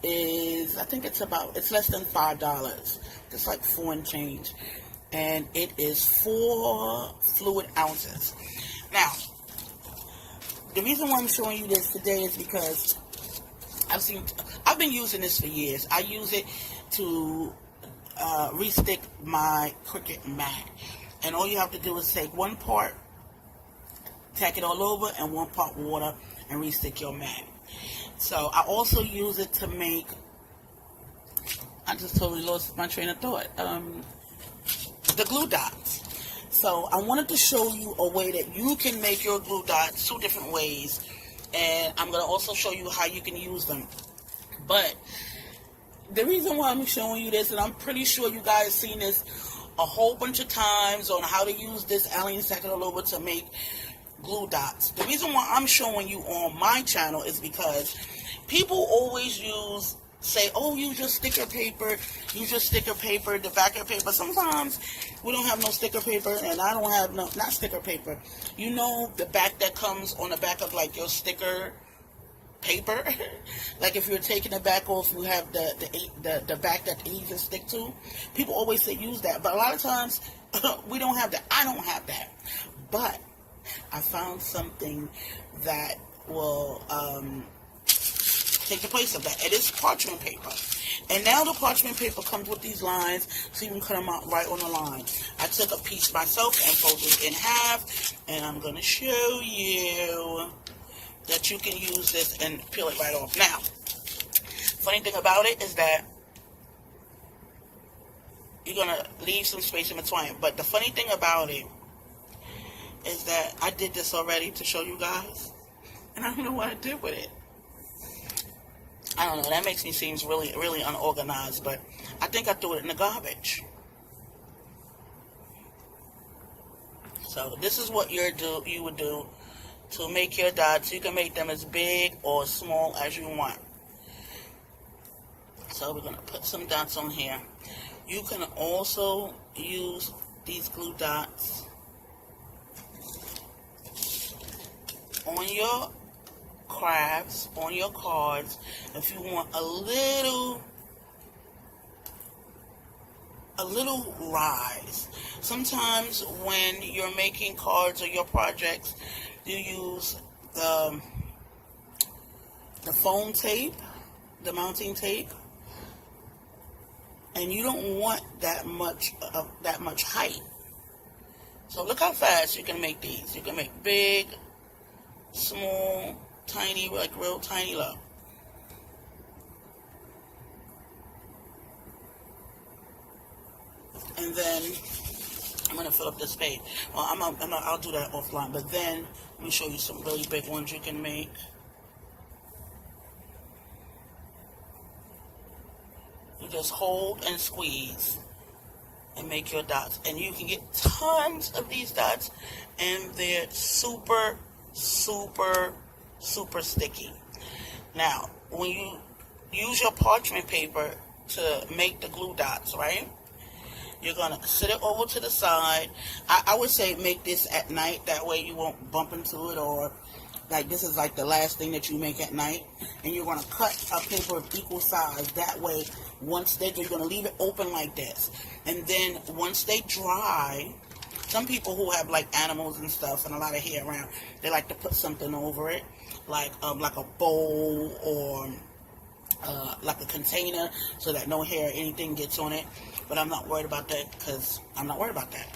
is, I think it's less than $5. It's like 4 and change. And it is 4 fluid ounces. Now, the reason why I'm showing you this today is because I've been using this for years. I use it to restick my Cricut mat. And all you have to do is take one part, tack it all over, and 1 part water, and restick your mat. So I also use it to make, I just totally lost my train of thought, the glue dots. So I wanted to show you a way that you can make your glue dots 2 different ways, and I'm going to also show you how you can use them. But the reason why I'm showing you this, and I'm pretty sure you guys seen this a whole bunch of times on how to use this alien Sakura to make glue dots. The reason why I'm showing you on my channel is because people always say, oh, use your sticker paper, the backer paper. Sometimes we don't have no sticker paper, and I don't have not sticker paper. You know, the back that comes on the back of like your sticker paper. Like if you're taking the back off, you have the back that the adhesive stick to. People always say use that, but a lot of times we don't have that. I don't have that, but I found something that will take the place of that. It is parchment paper. And now the parchment paper comes with these lines, so you can cut them out right on the line. I took a piece myself and folded it in half, and I'm going to show you that you can use this and peel it right off. Now, funny thing about it is that you're going to leave some space in between. But the funny thing about it is that I did this already to show you guys, and I don't know what I did with it. I don't know, that makes me seem really, really unorganized, but I think I threw it in the garbage. So this is what you would do to make your dots. You can make them as big or small as you want. So we're going to put some dots on here. You can also use these glue dots on your crafts, on your cards, if you want a little rise. Sometimes when you're making cards or your projects, you use the foam tape, the mounting tape, and you don't want that much height. So look how fast you can make these. You can make big, small, tiny, like real tiny low. And then I'm gonna fill up this page. Well, I'll do that offline. But then let me show you some really big ones you can make. You just hold and squeeze and make your dots, and you can get tons of these dots, and they're super, super, super sticky. Now, when you use your parchment paper to make the glue dots, right, you're gonna sit it over to the side. I would say make this at night, that way you won't bump into it, or like this is like the last thing that you make at night. And you're gonna cut a paper of equal size, that way once you're gonna leave it open like this, and then once they dry, some people who have like animals and stuff and a lot of hair around, they like to put something over it, like a bowl or like a container, so that no hair or anything gets on it. But I'm not worried about that, because I'm not worried about that.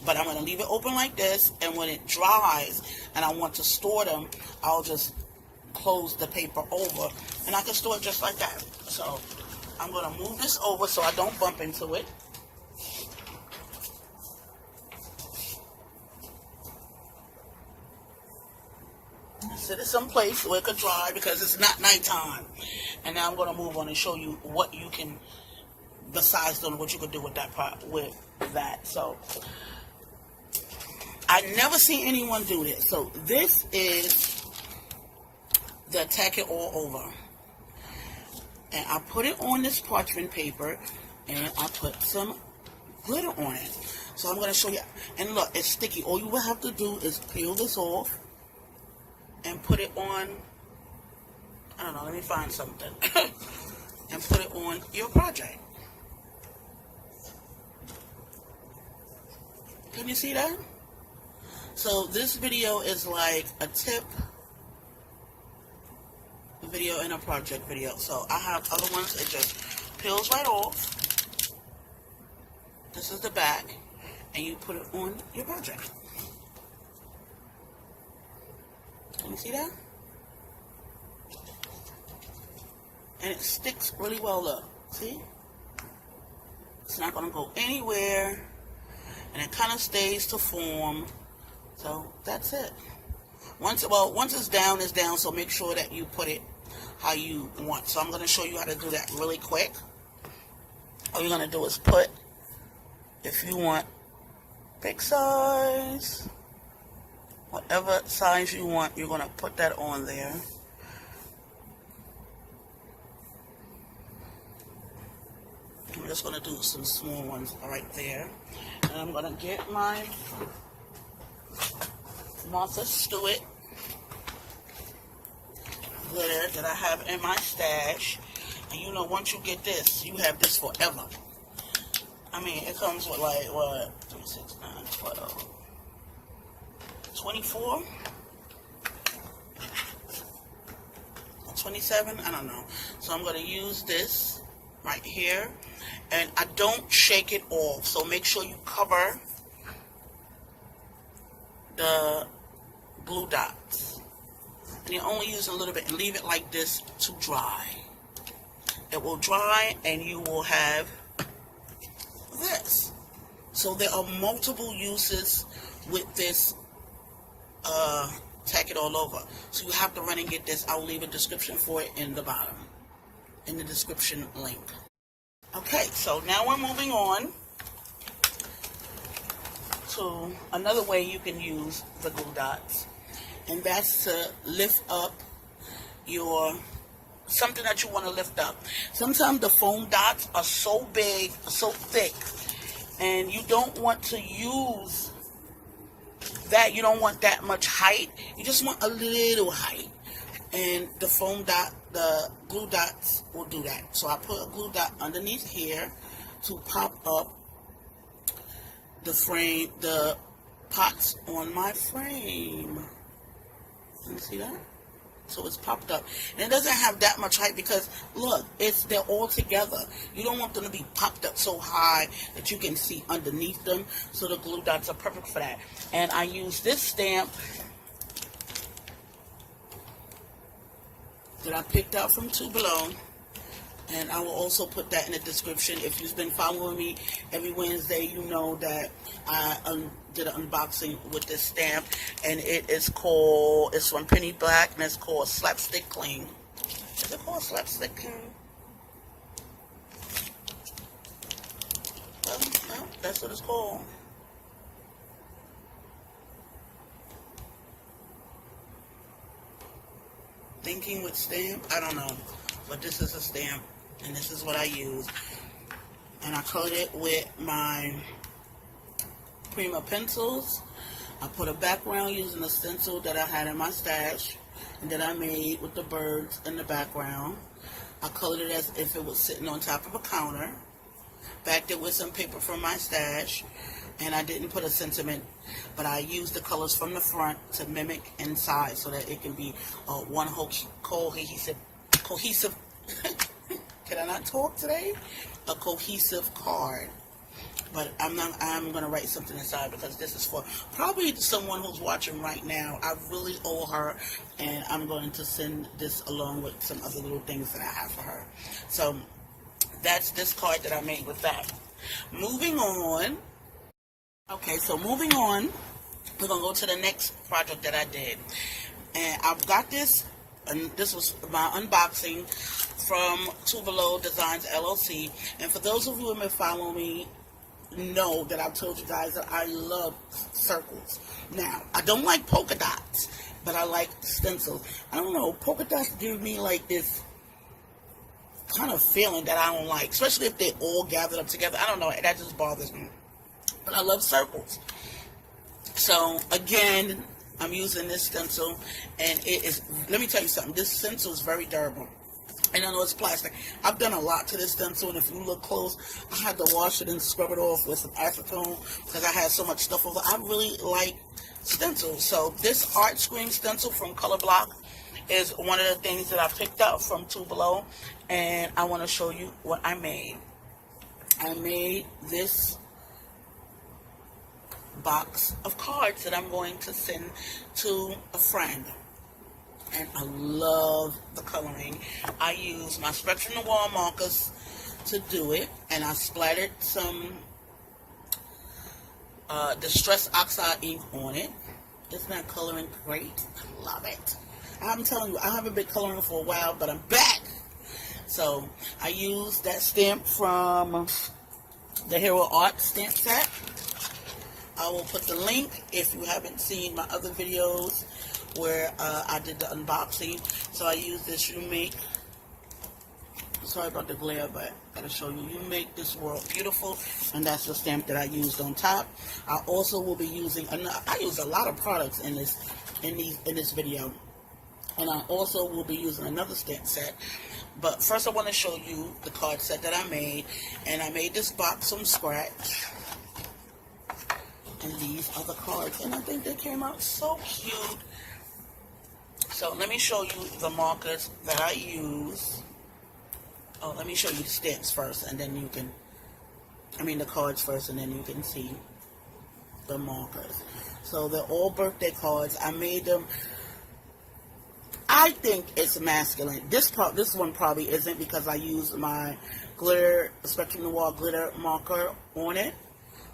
But I'm going to leave it open like this, and when it dries and I want to store them, I'll just close the paper over, and I can store it just like that. So I'm going to move this over so I don't bump into it. Sit it someplace where it could dry, because it's not nighttime. And now I'm going to move on and show you what you can, besides doing what you could do with that part, with that. So I never seen anyone do this. So this is the tack it all over, and I put it on this parchment paper, and I put some glitter on it. So I'm going to show you. And look, it's sticky. All you will have to do is peel this off and put it on. I don't know, let me find something. and put it on your project. Can you see that? So this video is like a tip video and a project video. So I have other ones that just peels right off. This is the back, and you put it on your project. Can you see that? And it sticks really well up. See? It's not going to go anywhere, and it kind of stays to form. So that's it. Once it's down, it's down. So make sure that you put it how you want. So I'm going to show you how to do that really quick. All you're going to do is put, if you want big size, whatever size you want, you're going to put that on there. I'm just going to do some small ones right there. And I'm going to get my Martha Stewart glitter that I have in my stash. And you know, once you get this, you have this forever. I mean, it comes with like, what, 3, 6, 9, 12, 24, 27, I don't know. So I'm going to use this right here. And I don't shake it off. So make sure you cover the glue dots. And you only use a little bit and leave it like this to dry. It will dry and you will have this. So there are multiple uses with this tack it all over. So you have to run and get this. I'll leave a description for it in the bottom, in the description link. Okay, so now we're moving on to another way you can use the glue dots, and that's to lift up your something that you want to lift up. Sometimes the foam dots are so big, so thick, and you don't want to use that. You don't want that much height. You just want a little height, and the foam dot, the glue dots will do that. So I put a glue dot underneath here to pop up the frame, the pots on my frame. Can you see that? So it's popped up. And it doesn't have that much height because, look, they're all together. You don't want them to be popped up so high that you can see underneath them. So the glue dots are perfect for that. And I use this stamp that I picked out from Tupelo, and I will also put that in the description. If you've been following me every Wednesday, you know that I did an unboxing with this stamp, and it's from Penny Black, and it's called Slapstick Cling. Is it called Slapstick Cling? Well, that's what it's called. Thinking with stamp, I don't know, but this is a stamp, and this is what I use. And I colored it with my Prima pencils. I put a background using a stencil that I had in my stash and that I made with the birds in the background. I colored it as if it was sitting on top of a counter. Backed it with some paper from my stash, and I didn't put a sentiment, but I used the colors from the front to mimic inside so that it can be one whole cohesive can I not talk today? A cohesive card. But I'm going to write something inside because this is for probably someone who's watching right now. I really owe her, and I'm going to send this along with some other little things that I have for her. So that's this card that I made with that. Moving on. Okay, so moving on, we're going to go to the next project that I did. And I've got this, and this was my unboxing from TupelodesignsLLC LLC. And for those of you who have been following me, know that I've told you guys that I love circles. Now, I don't like polka dots, but I like stencils. I don't know, polka dots give me like this kind of feeling that I don't like, especially if they're all gathered up together. I don't know, that just bothers me. But I love circles. So, again, I'm using this stencil, and it is, let me tell you something, this stencil is very durable. And I know it's plastic. I've done a lot to this stencil, and if you look close, I had to wash it and scrub it off with some acetone because I had so much stuff over. I really like stencils. So this Art Scream stencil from Color Block is one of the things that I picked up from Tupelo, and I want to show you what I made. I made this box of cards that I'm going to send to a friend. And I love the coloring. I use my Spectrum Noir markers to do it, and I splattered some Distress Oxide ink on it. Isn't that coloring great? I love it. I'm telling you, I haven't been coloring for a while, but I'm back. So I used that stamp from the Hero Art stamp set. I will put the link if you haven't seen my other videos where I did the unboxing. So I use this. You make, sorry about the glare, but I gotta show you. You make this world beautiful, and that's the stamp that I used on top. I also will be using. I use a lot of products in this video, and I also will be using another stamp set. But first, I want to show you the card set that I made, and I made this box from scratch. And these are the cards, and I think they came out so cute. So let me show you the markers that I use. Oh, let me show you the stamps first, and then you can, the cards first, and then you can see the markers. So they're all birthday cards. I made them. I think it's masculine. This one probably isn't, because I used my glitter, Spectrum Noir glitter marker on it,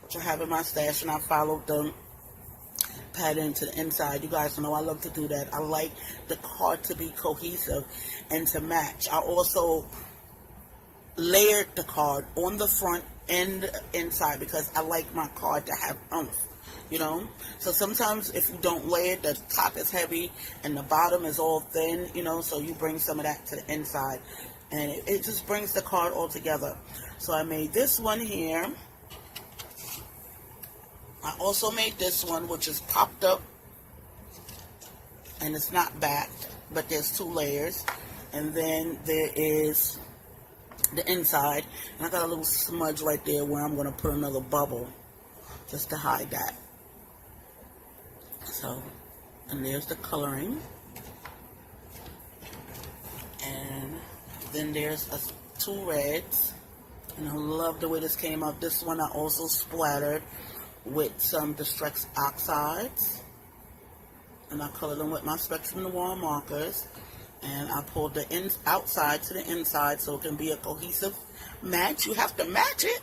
which I have in my stash, and I followed the pattern to the inside. You guys know I love to do that. I like the card to be cohesive and to match. I also layered the card on the front and the inside because I like my card to have oomph, you know. So sometimes if you don't layer it, the top is heavy and the bottom is all thin, you know, so you bring some of that to the inside, and it just brings the card all together. So I made this one here. I also made this one, which is popped up, and it's not backed, but there's two layers. And then there is the inside, and I got a little smudge right there where I'm going to put another bubble just to hide that. So, and there's the coloring. And then there's two reds, and I love the way this came out. This one I also splattered with some Distress Oxides, and I colored them with my Spectrum Noir markers, and I pulled the outside to the inside so it can be a cohesive match. You have to match it.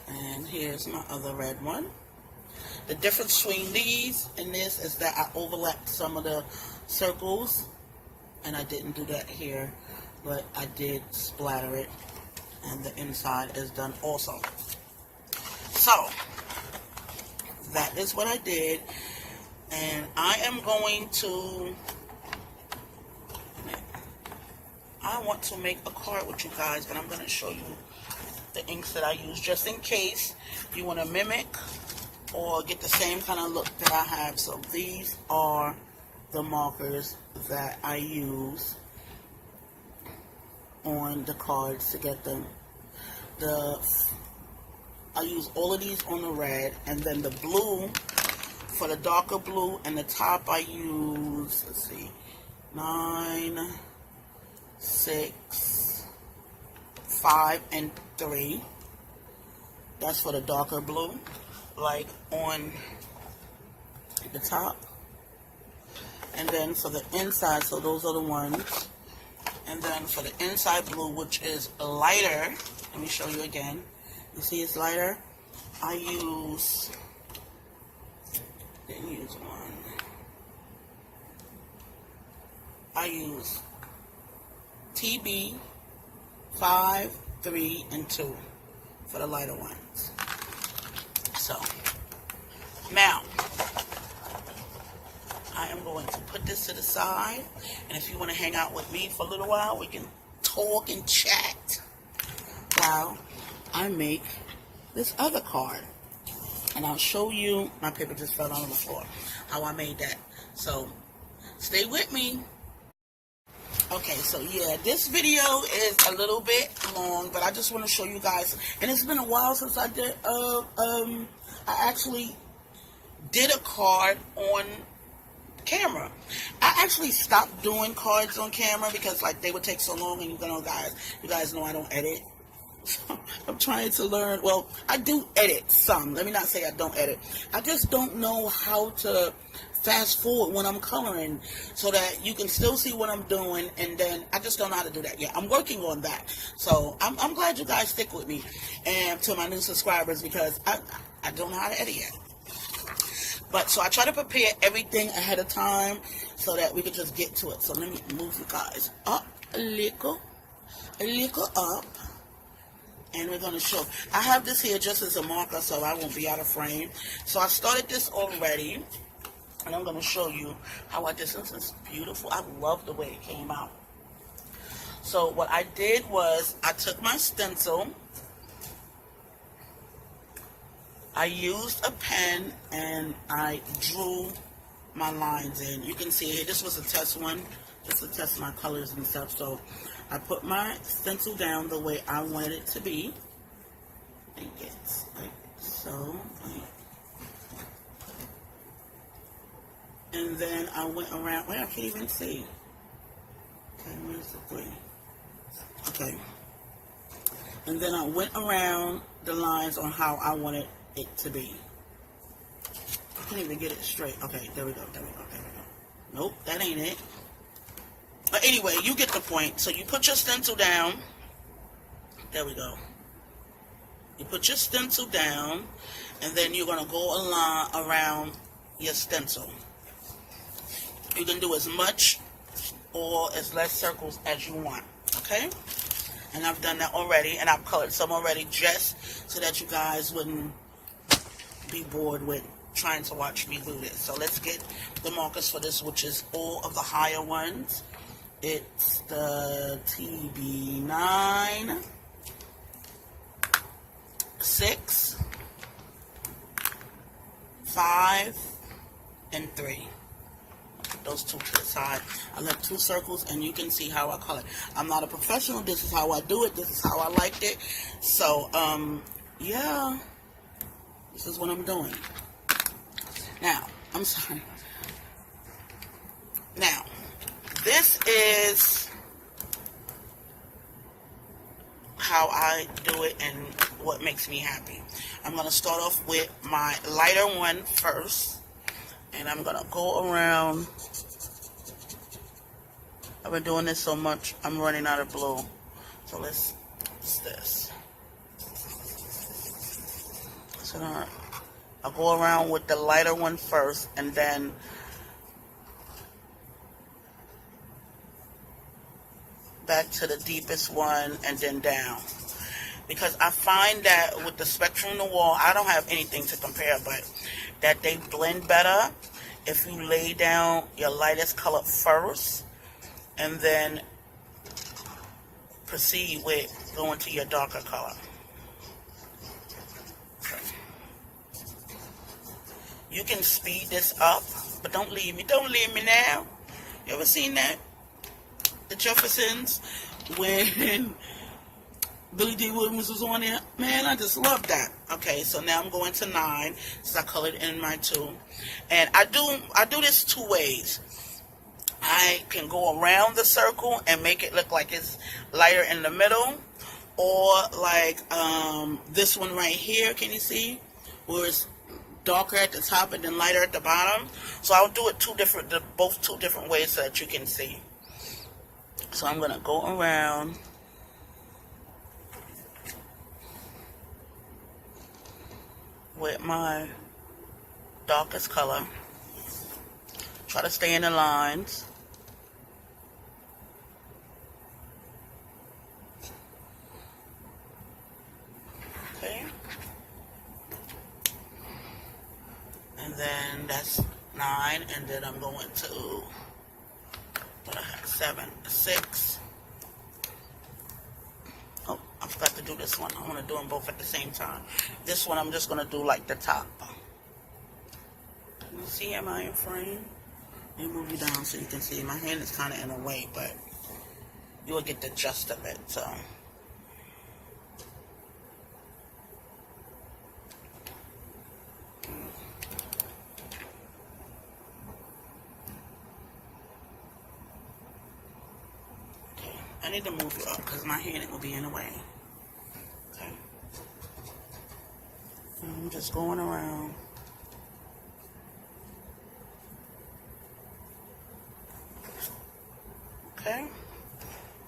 And here's my other red one. The difference between these and this is that I overlapped some of the circles, and I didn't do that here, but I did splatter it, and the inside is done also. So that is what I did, and I am going to, I want to make a card with you guys, but I'm going to show you the inks that I use just in case you want to mimic or get the same kind of look that I have. So these are the markers that I use on the cards to get them. I use all of these on the red, and then the blue for the darker blue, and the top I use, let's see, 9, 6, 5, and 3. That's for the darker blue, like on the top. And then for the inside, so those are the ones. And then for the inside blue, which is lighter, let me show you again. You see it's lighter? I didn't use one. I use TB 5, 3, and 2 for the lighter ones. So, now, I am going to put this to the side, and if you want to hang out with me for a little while, we can talk and chat while I make this other card. And I'll show you, my paper just fell on the floor, how I made that. So, stay with me. Okay, so yeah, this video is a little bit long, but I just want to show you guys. And it's been a while since I did. I actually did a card on camera. I actually stopped doing cards on camera because like they would take so long, and you guys know I don't edit. So I'm trying to learn. Well, I do edit some. Let me not say I don't edit. I just don't know how to fast forward when I'm coloring so that you can still see what I'm doing, and then I just don't know how to do that yet. I'm working on that. So I'm glad you guys stick with me, and to my new subscribers, because I don't know how to edit yet. But so I try to prepare everything ahead of time so that we can just get to it. So let me move you guys up a little up. And we're going to show. I have this here just as a marker so I won't be out of frame. So I started this already. And I'm going to show you how I did this. This is beautiful. I love the way it came out. So what I did was I took my stencil. I used a pen and I drew my lines in. You can see here, this was a test one. Just to test my colors and stuff. So I put my stencil down the way I wanted it to be. I think it's like so. And then I went around. Wait, I can't even see. Okay, where's the green? Okay. And then I went around the lines on how I wanted it to be. I can't even get it straight. Okay, there we go. Nope, that ain't it. But anyway, you get the point. So you put your stencil down. There we go. You put your stencil down, and then you're going to go around your stencil. You can do as much or as less circles as you want. Okay? And I've done that already, and I've colored some already just so that you guys wouldn't be bored with trying to watch me do this. So let's get the markers for this, which is all of the higher ones. It's the TB9, 6, 5, and 3. Those two to the side. I left 2 circles, and you can see how I color. I'm not a professional. This is how I do it. This is how I liked it. So, yeah. This is what I'm doing. Now, I'm sorry. Now, this is how I do it and what makes me happy. I'm going to start off with my lighter one first. And I'm going to go around. I've been doing this so much, I'm running out of blue. So what's this? So I'll go around with the lighter one first, and then back to the deepest one, and then down. Because I find that with the Spectrum Noir, I don't have anything to compare, but that they blend better if you lay down your lightest color first and then proceed with going to your darker color. You can speed this up, but don't leave me. Don't leave me now. You ever seen that? The Jeffersons, when Billy D. Williams was on there? Man, I just love that. Okay, so now I'm going to 9, since I colored in my 2. And I do this 2 ways. I can go around the circle and make it look like it's lighter in the middle. Or like this one right here, can you see? Where it's darker at the top and then lighter at the bottom. So I'll do it both two different ways so that you can see. So I'm going to go around with my darkest color. Try to stay in the lines. Okay. And then that's 9, and then I'm going to 7, 6. Oh, I forgot to do this one. I want to do them both at the same time. This one I'm just going to do like the top. You see, am I in frame? Let me move you down so you can see. My hand is kind of in the way, but you will get the gist of it. So I need to move you up because my hand will be in the way. Okay. I'm just going around. Okay.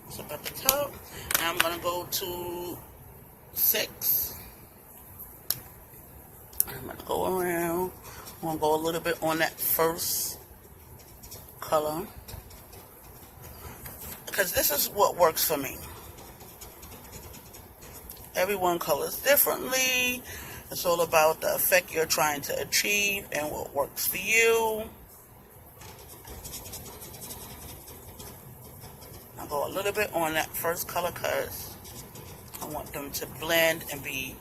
So at the top. Now I'm going to go to 6. I'm going to go around. I'm going to go a little bit on that first color, because this is what works for me. Everyone colors differently. It's all about the effect you're trying to achieve and what works for you. I'll go a little bit on that first color because I want them to blend and be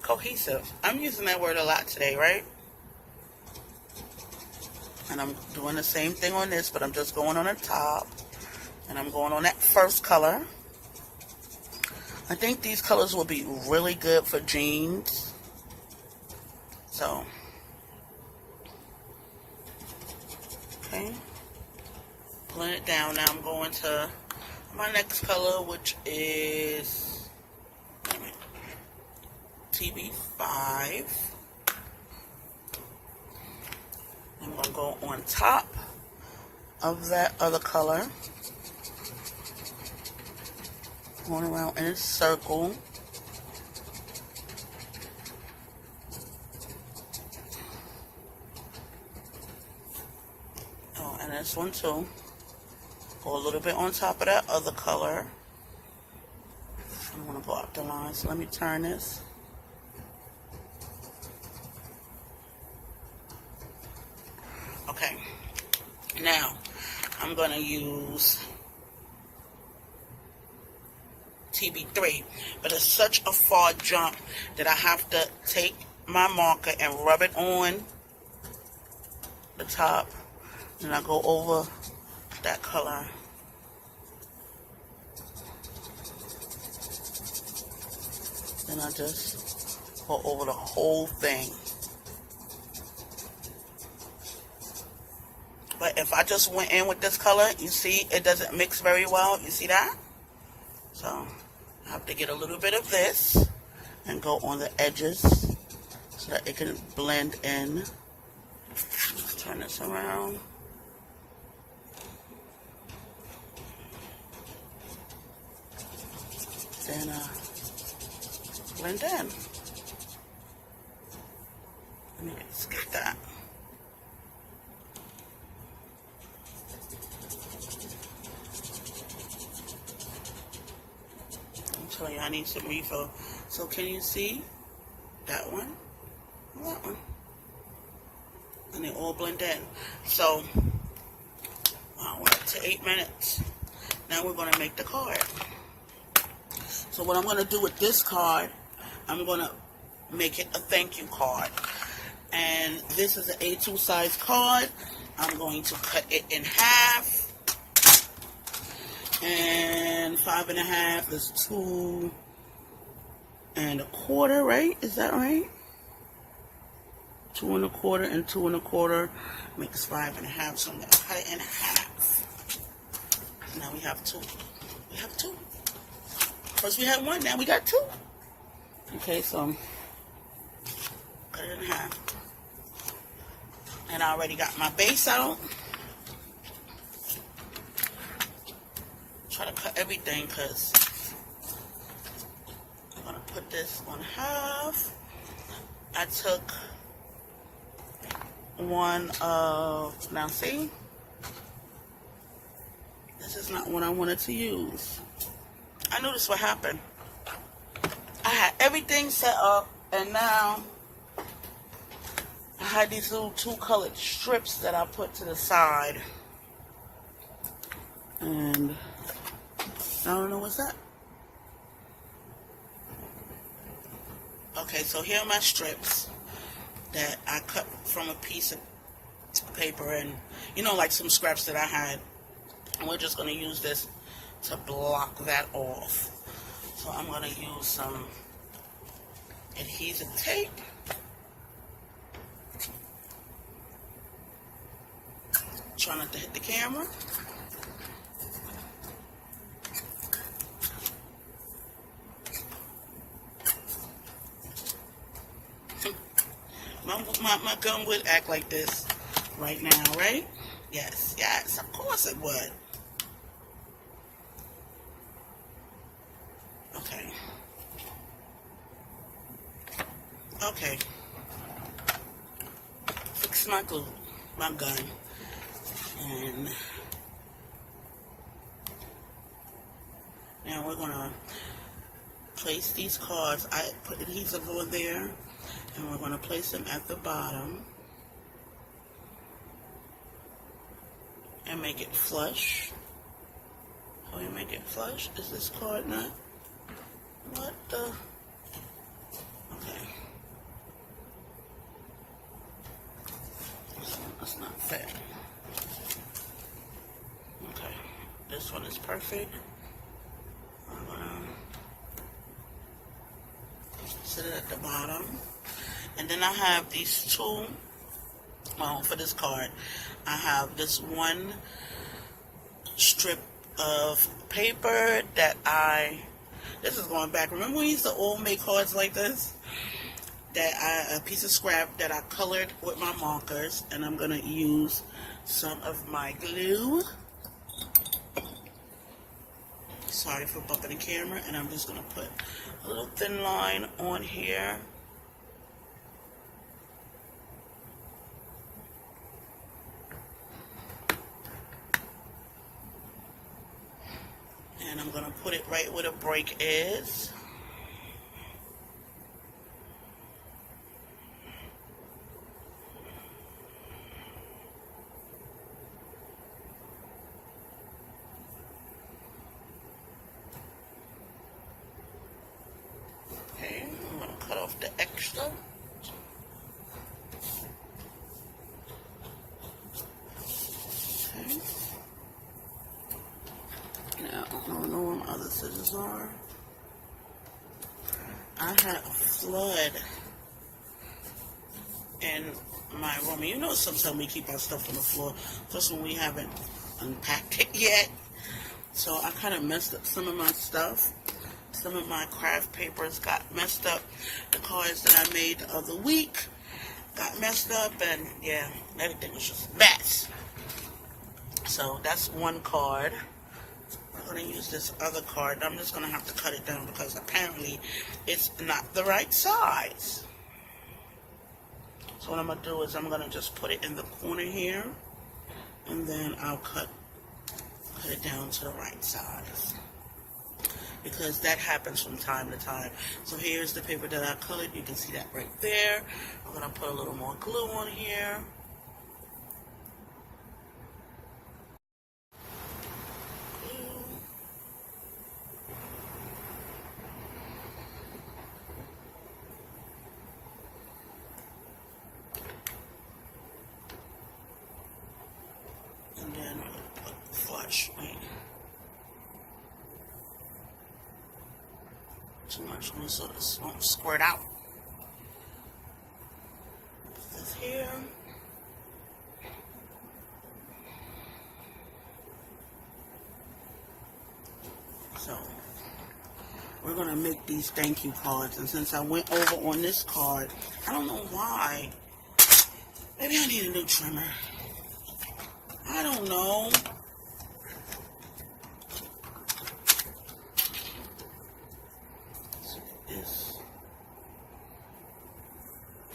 cohesive. I'm using that word a lot today, right? And I'm doing the same thing on this, but I'm just going on the top. And I'm going on that first color. I think these colors will be really good for jeans. So, okay. Blend it down. Now I'm going to my next color, which is TB5. I'm going to go on top of that other color. Going around in a circle. Oh, and this one too. Go a little bit on top of that other color. I'm going to go up the line, so let me turn this. Okay. Now, I'm going to use TB3, but it's such a far jump that I have to take my marker and rub it on the top, and I go over that color. Then I just go over the whole thing. But if I just went in with this color, you see it doesn't mix very well. You see that? So I have to get a little bit of this and go on the edges so that it can blend in. Let's turn this around. Then blend in. Let me skip that. You, I need some refill. So can you see that one and that one? And they all blend in. So we're up to 8 minutes. Now we're going to make the card. So what I'm going to do with this card, I'm going to make it a thank you card. And this is an A2 size card. I'm going to cut it in half. And 5.5 is 2 1/4, right? Is that right? 2 1/4 and 2 1/4 makes 5.5. So I'm going to cut it in half. Now we have 2. We have 2. First we had 1, now we got 2. Okay, so cut it in half. And I already got my base out. Try to cut everything because I'm going to put this on half. I took one of, now see, this is not what I wanted to use. I knew this would happen. I had everything set up, and now I had these little 2-colored strips that I put to the side. And I don't know what's that. Okay, so here are my strips that I cut from a piece of paper and, you know, like some scraps that I had. And we're just going to use this to block that off. So I'm going to use some adhesive tape. Try not to hit the camera. My gum would act like this right now, right? Yes, yes, of course it would. Okay. Okay. Fix my glue, my gun. And now we're going to place these cards. I put adhesive on there. And we're going to place them at the bottom and make it flush. How do you make it flush? Is this card not? What the? Okay. That's not fair. Okay. This one is perfect. I'm going to set it at the bottom. And then I have these two, well, for this card, I have this one strip of paper that this is going back. Remember we used to all make cards like this? A piece of scrap that I colored with my markers, and I'm going to use some of my glue. Sorry for bumping the camera, and I'm just going to put a little thin line on here. And I'm going to put it right where the break is. Okay, I'm going to cut off the extra. Okay. Now, I don't know where my other scissors are. I had a flood in my room. And you know sometimes we keep our stuff on the floor, just when we haven't unpacked it yet. So I kind of messed up some of my stuff. Some of my craft papers got messed up. The cards that I made the other week got messed up, and yeah, everything was just a mess. So that's one card. I'm going to use this other card. I'm just going to have to cut it down because apparently it's not the right size. So what I'm going to do is I'm going to just put it in the corner here, and then I'll cut it down to the right size, because that happens from time to time. So here's the paper that I colored. You can see that right there. I'm going to put a little more glue on here. And then I'm going to put flush. Wait. Too much glue so this won't squirt out. Put this here. So we're going to make these thank you cards. And since I went over on this card, I don't know why. Maybe I need a new trimmer. I don't know. It's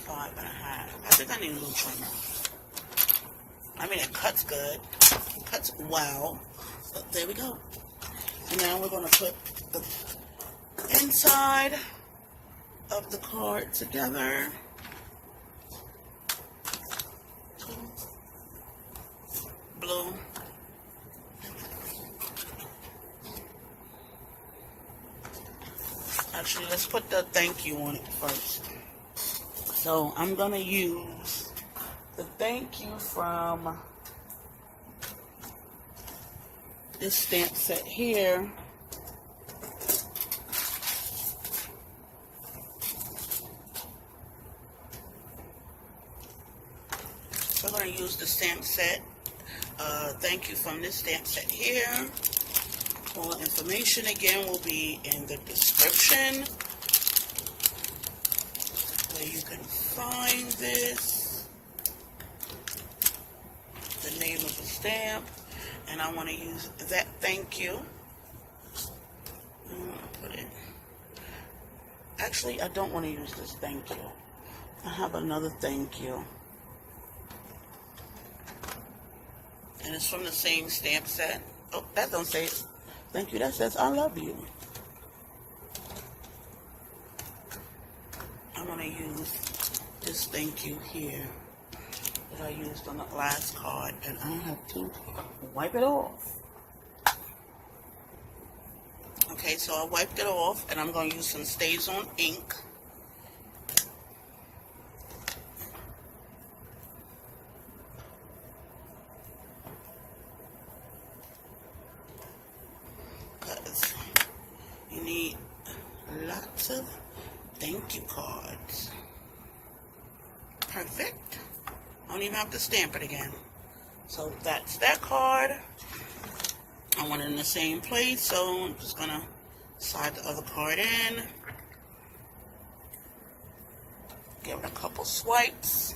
5.5. I think I need a new trimmer. I mean, it cuts good. It cuts well. But there we go. And now we're going to put the inside of the card together. Blue. Actually, let's put the thank you on it first. So I'm going to use the thank you from this stamp set here. So we're going to use the stamp set. Thank you from this stamp set here. All the information again will be in the description where you can find this, the name of the stamp, and I want to use that thank you. I'm going to put it. Actually, I don't want to use this thank you. I have another thank you. And it's from the same stamp set. Oh, that don't say thank you. That says I love you. I'm going to use this thank you here that I used on the last card. And I have to wipe it off. Okay, so I wiped it off. And I'm going to use some Stays On ink. You need lots of thank you cards. Perfect. I don't even have to stamp it again. So that's that card. I want it in the same place, so I'm just going to slide the other card in. Give it a couple swipes.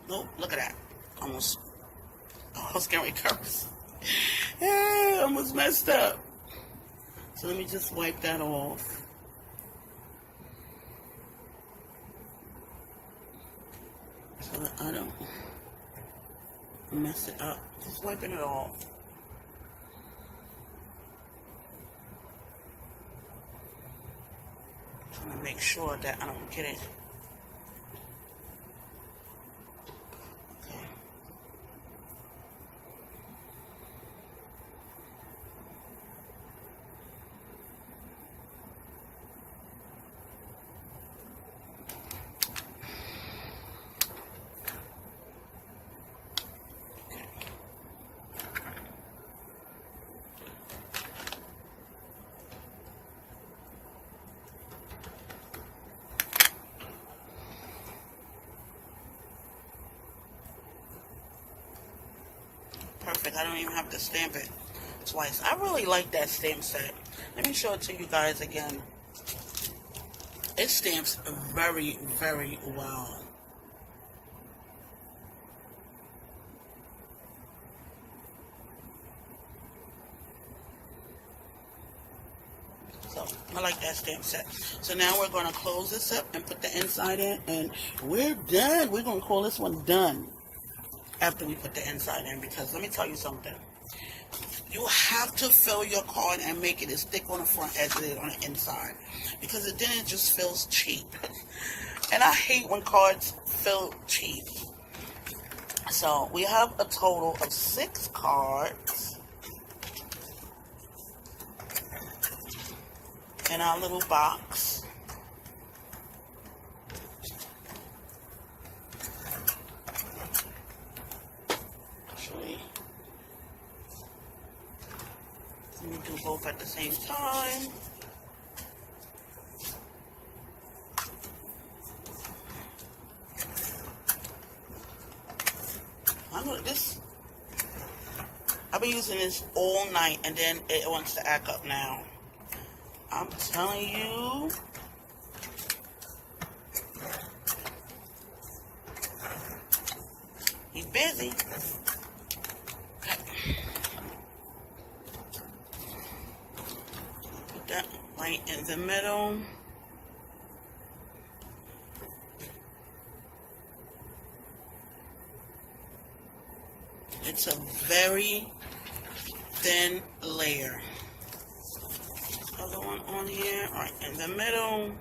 Nope, look at that. Almost getting ready to curse. Yeah, almost messed up. So let me just wipe that off. So that I don't mess it up. Just wiping it off. Trying to make sure that I don't get it. Perfect. I don't even have to stamp it twice. I really like that stamp set. Let me show it to you guys again. It stamps very, very well. So I like that stamp set. So now we're going to close this up and put the inside in, and we're done. We're going to call this one done after we put the inside in, because let me tell you something. You have to fill your card and make it as thick on the front as it is on the inside, because then it just feels cheap. And I hate when cards feel cheap. So we have a total of 6 cards in our little box. Let me do both at the same time. I've been using this all night, and then it wants to act up now. I'm telling you. He's busy. Put that right in the middle. It's a very thin layer. Other one on here, right in the middle.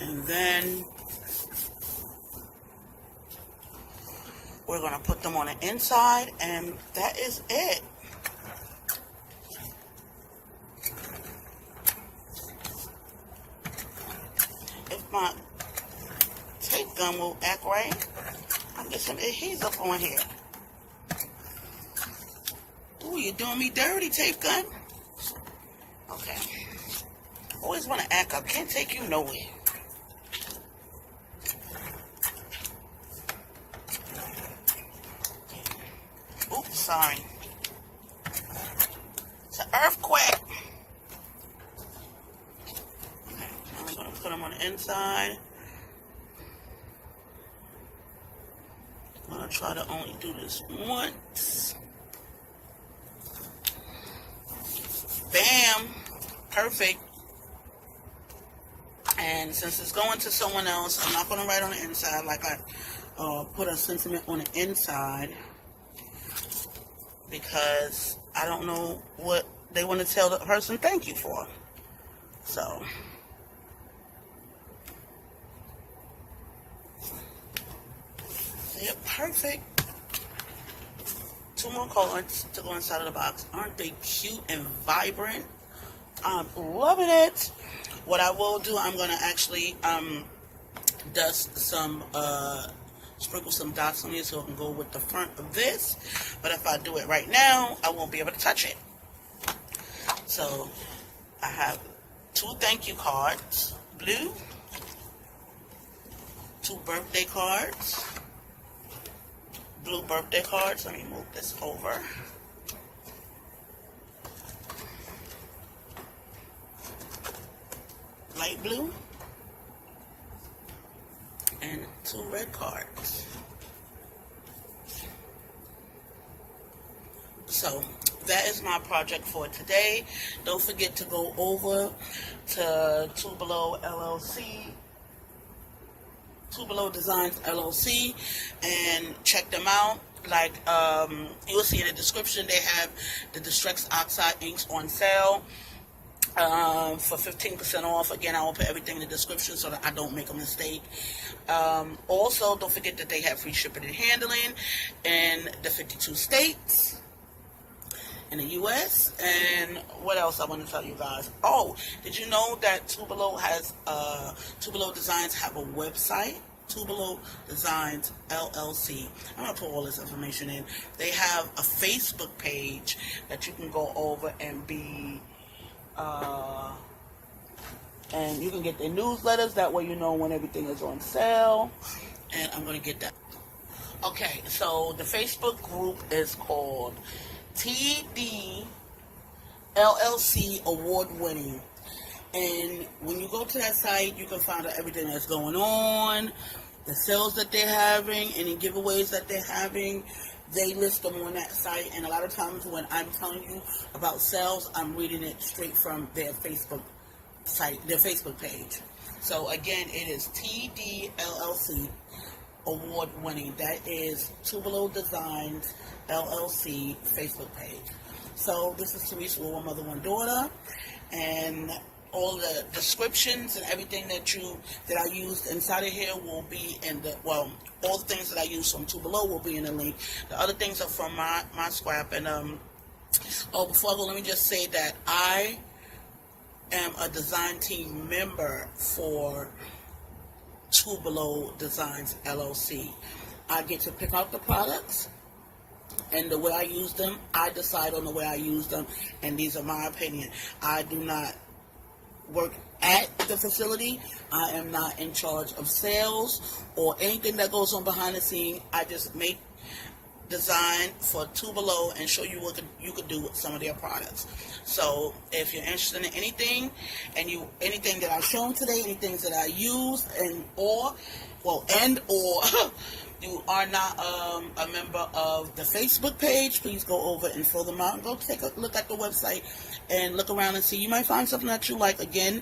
And then we're going to put them on the inside, and that is it. my tape gun will act right, I'll get some adhesive on here. Ooh, you're doing me dirty, tape gun. Okay. Always want to act up. Can't take you nowhere. Oops, sorry. It's an earthquake. Okay, I'm going to put them on the inside. I'm going to try to only do this once. Bam. Perfect. And since it's going to someone else, I'm not going to write on the inside like I put a sentiment on the inside, because I don't know what they want to tell the person thank you for. So, yeah, perfect. 2 more cards to go inside of the box. Aren't they cute and vibrant? I'm loving it. What I will do, I'm going to actually dust some, sprinkle some dots on here so it can go with the front of this. But if I do it right now, I won't be able to touch it. So, I have 2 thank you cards, blue, 2 birthday cards, blue birthday cards. Let me move this over. Light blue, and 2 red cards. So that is my project for today. Don't forget to go over to Tupelo Designs LLC and check them out. Like you'll see in the description, they have the Distress Oxide inks on sale for 15% off. Again, I will put everything in the description so that I don't make a mistake. Also, don't forget that they have free shipping and handling in the 52 states in the U.S. And what else I want to tell you guys? Oh, did you know that Tupelo Designs have a website? Tupelo Designs LLC. I'm going to put all this information in. They have a Facebook page that you can go over and be and you can get their newsletters. That way you know when everything is on sale. And I'm going to get that. Okay, so the Facebook group is called TD LLC Award Winning. And when you go to that site, you can find out everything that's going on, the sales that they're having, any giveaways that they're having. They list them on that site, and a lot of times when I'm telling you about sales, I'm reading it straight from their Facebook site, their Facebook page. So again, it is TD LLC Award Winning. That is Tupelo Designs LLC Facebook page. So this is Teresa, One Mother, One Daughter, and all the descriptions and everything that I used inside of here will be in the, well, all the things that I use from Tupelo will be in the link. The other things are from my scrap. And oh, before I go, let me just say that I am a design team member for Tupelo Designs LLC. I get to pick out the products, and the way I use them, I decide on the way I use them, and these are my opinion. I do not work at the facility. I am not in charge of sales or anything that goes on behind the scene. I just make design for Tupelo and show you what you could do with some of their products. So if you're interested in anything, and anything that I've shown today, anything that I use, or you are not a member of the Facebook page, please go over and fill them out and go take a look at the website and look around and see. You might find something that you like. Again,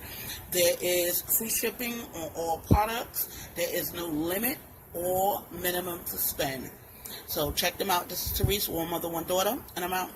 there is free shipping on all products. There is no limit or minimum to spend. So check them out. This is Teresa, One Mother, One Daughter, and I'm out.